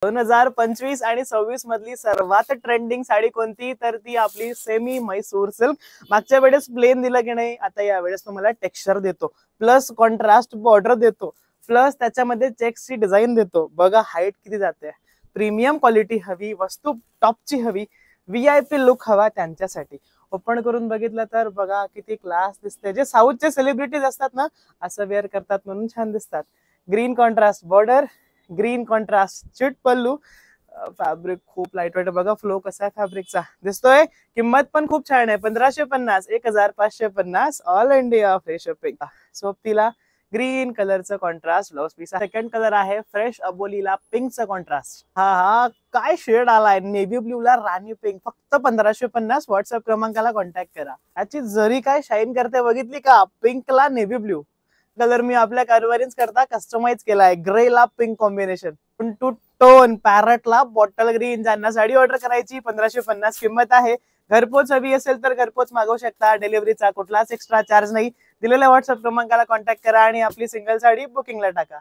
2025 आणि 26 मधली सर्वात ट्रेंडिंग साडी कोणती, तर ती आपली सेमी म्हैसूर सिल्क. मागच्या वेळेस प्लेन दिलं की नाही, आता या वेळेस तुम्हाला टेक्स्चर देतो, प्लस कॉन्ट्रास्ट बॉर्डर देतो, प्लस त्याच्यामध्ये चेक्सची डिझाईन देतो. बघा हाईट किती जाते. प्रीमियम क्वालिटी हवी, वस्तू टॉपची हवी, VIP लुक हवा त्यांच्यासाठी. ओपन करून बघितलं तर बघा किती क्लास दिसते. जे साऊथचे सेलिब्रिटीज असतात ना, असं वेअर करतात म्हणून छान दिसतात. Green contrast border, green contrast चिट पल्लू. फॅब्रिक खूप लाईट वेट. बघा फ्लो कसा आहे फॅब्रिकचा, दिसतोय. किंमत पण खूप छान आहे, 1550, 1550, ऑल इंडिया फ्री शिपिंग. सोबतीला ग्रीन कलरचं contrast blouse piece. Second colour आहे फ्रेश अबोलीला पिंकचा कॉन्ट्रास्ट. हा काय शेड आलाय, नेव्ही ब्ल्यू ला राणी पिंक. फक्त 1550. व्हॉट्सअप क्रमांकाला कॉन्टॅक्ट करा. याची जरी काय शाईन करते बघितली का, पिंकला नेव्ही ब्ल्यू कलर मी आपल्या कारवारीज करता कस्टमाइज केलाय. ग्रे ला पिंक कॉम्बिनेशन टू टोन. पॅरटला बॉटल ग्रीन. ज्यांना साडी ऑर्डर करायची 1550 किंमत आहे. घरपोच हवी असेल तर घरपोच मागवू शकता. डिलिव्हरीचा कुठलाच एक्स्ट्रा चार्ज नाही. दिलेल्या व्हॉट्सअप क्रमांकाला कॉन्टॅक्ट करा आणि आपली सिंगल साडी बुकिंगला टाका.